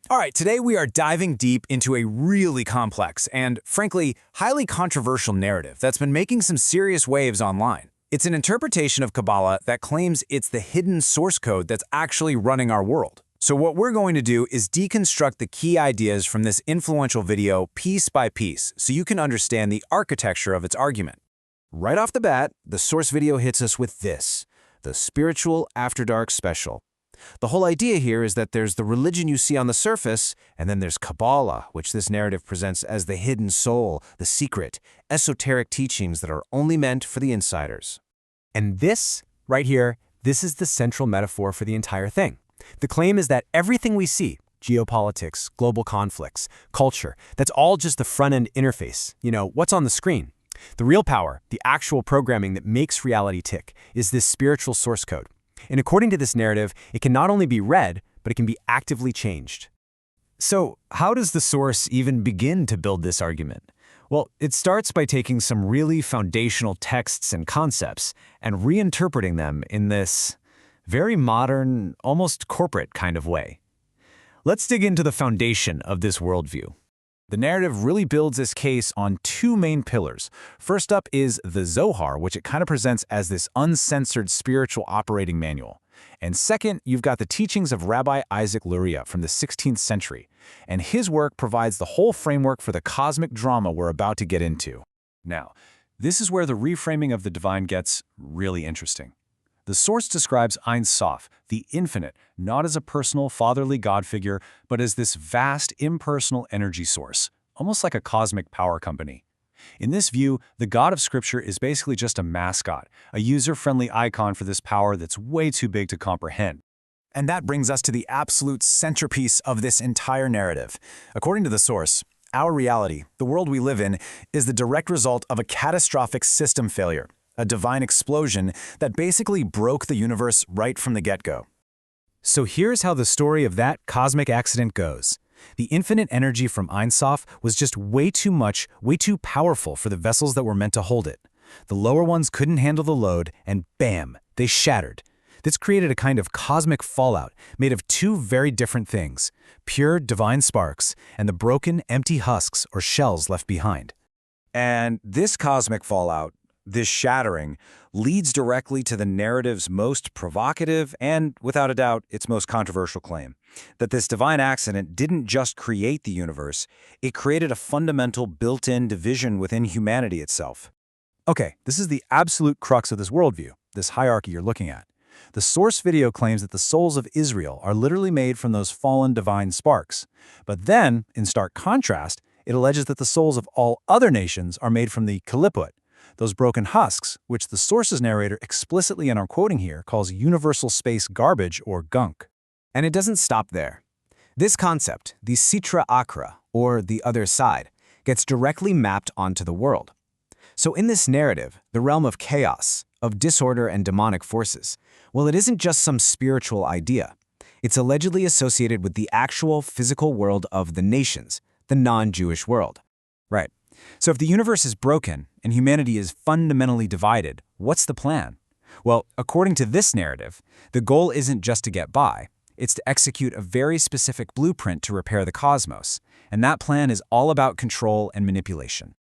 All right, today we are diving deep into a really complex and, frankly, highly controversial narrative that's been making some serious waves online. It's an interpretation of Kabbalah that claims it's the hidden source code that's actually running our world. So what we're going to do is deconstruct the key ideas from this influential video piece by piece so you can understand the architecture of its argument. Right off the bat, the source video hits us with this, the Spiritual After Dark Special. The whole idea here is that there's the religion you see on the surface, and then there's Kabbalah, which this narrative presents as the hidden soul, the secret, esoteric teachings that are only meant for the insiders. And this, right here, this is the central metaphor for the entire thing. The claim is that everything we see, geopolitics, global conflicts, culture, that's all just the front-end interface, what's on the screen. The real power, the actual programming that makes reality tick, is this spiritual source code. And according to this narrative, it can not only be read, but it can be actively changed. So, how does the source even begin to build this argument? Well, it starts by taking some really foundational texts and concepts and reinterpreting them in this very modern, almost corporate kind of way. Let's dig into the foundation of this worldview. The narrative really builds this case on two main pillars. First up is the Zohar, which it kind of presents as this uncensored spiritual operating manual. And second, you've got the teachings of Rabbi Isaac Luria from the 16th century. And his work provides the whole framework for the cosmic drama we're about to get into. Now, this is where the reframing of the divine gets really interesting. The source describes Ein Sof, the infinite, not as a personal, fatherly God figure, but as this vast, impersonal energy source, almost like a cosmic power company. In this view, the God of Scripture is basically just a mascot, a user-friendly icon for this power that's way too big to comprehend. And that brings us to the absolute centerpiece of this entire narrative. According to the source, our reality, the world we live in, is the direct result of a catastrophic system failure. A divine explosion that basically broke the universe right from the get-go. So here's how the story of that cosmic accident goes. The infinite energy from Ein Sof was just way too much, way too powerful for the vessels that were meant to hold it. The lower ones couldn't handle the load, and bam, they shattered. This created a kind of cosmic fallout made of two very different things, pure divine sparks and the broken, empty husks or shells left behind. And this cosmic fallout, this shattering, leads directly to the narrative's most provocative and, without a doubt, its most controversial claim, that this divine accident didn't just create the universe, it created a fundamental built-in division within humanity itself. Okay, this is the absolute crux of this worldview, this hierarchy you're looking at. The source video claims that the souls of Israel are literally made from those fallen divine sparks. But then, in stark contrast, it alleges that the souls of all other nations are made from the Kelippot, those broken husks, which the source's narrator explicitly, and I'm quoting here, calls universal space garbage or gunk. And it doesn't stop there. This concept, the Sitra Achra, or the other side, gets directly mapped onto the world. So in this narrative, the realm of chaos, of disorder and demonic forces, well, it isn't just some spiritual idea. It's allegedly associated with the actual physical world of the nations, the non-Jewish world. Right. So if the universe is broken and humanity is fundamentally divided, what's the plan? Well, according to this narrative, the goal isn't just to get by. It's to execute a very specific blueprint to repair the cosmos. And that plan is all about control and manipulation.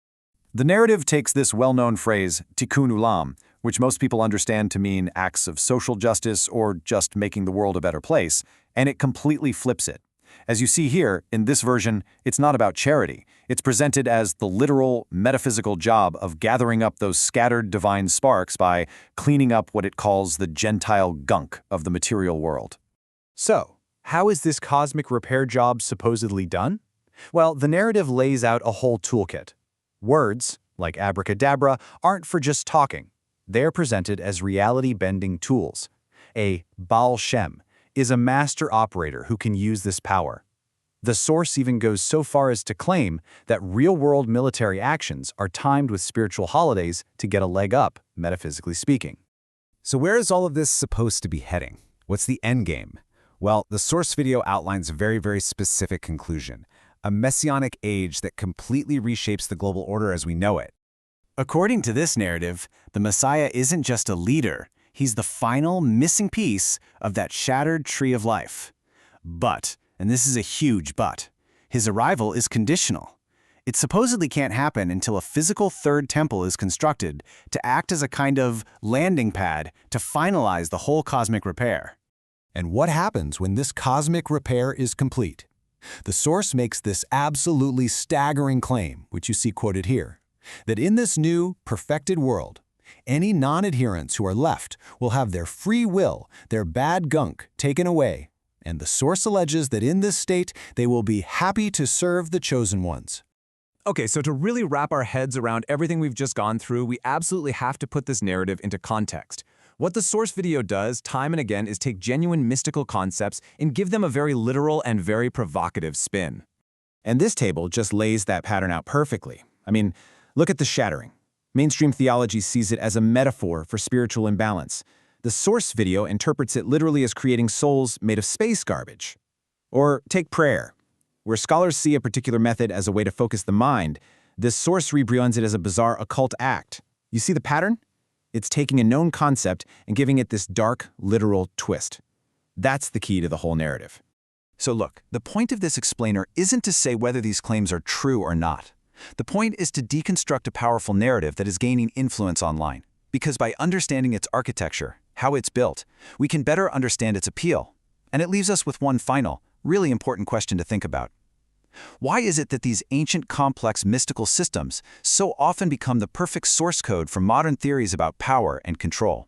The narrative takes this well-known phrase, tikkun ulam, which most people understand to mean acts of social justice or just making the world a better place, and it completely flips it. As you see here, in this version, it's not about charity. It's presented as the literal, metaphysical job of gathering up those scattered divine sparks by cleaning up what it calls the Gentile gunk of the material world. So, how is this cosmic repair job supposedly done? Well, the narrative lays out a whole toolkit. Words, like abracadabra, aren't for just talking. They're presented as reality-bending tools. A Baal Shem is a master operator who can use this power. The source even goes so far as to claim that real-world military actions are timed with spiritual holidays to get a leg up, metaphysically speaking. So where is all of this supposed to be heading? What's the end game? Well, the source video outlines a very, very specific conclusion, a messianic age that completely reshapes the global order as we know it. According to this narrative, the Messiah isn't just a leader, he's the final missing piece of that shattered tree of life. But And this is a huge but. His arrival is conditional. It supposedly can't happen until a physical third temple is constructed to act as a kind of landing pad to finalize the whole cosmic repair. And what happens when this cosmic repair is complete? The source makes this absolutely staggering claim, which you see quoted here, that in this new, perfected world, any non-adherents who are left will have their free will, their bad gunk, taken away, and the source alleges that in this state they will be happy to serve the chosen ones. Okay, so to really wrap our heads around everything we've just gone through, we absolutely have to put this narrative into context. What the source video does, time and again, is take genuine mystical concepts and give them a very literal and very provocative spin. And this table just lays that pattern out perfectly. I mean, look at the Shattering. Mainstream theology sees it as a metaphor for spiritual imbalance. The source video interprets it literally as creating souls made of space garbage. Or take prayer. Where scholars see a particular method as a way to focus the mind, this source rebrands it as a bizarre occult act. You see the pattern? It's taking a known concept and giving it this dark, literal twist. That's the key to the whole narrative. So look, the point of this explainer isn't to say whether these claims are true or not. The point is to deconstruct a powerful narrative that is gaining influence online. Because by understanding its architecture, how it's built, we can better understand its appeal. And it leaves us with one final, really important question to think about. Why is it that these ancient, complex, mystical systems so often become the perfect source code for modern theories about power and control?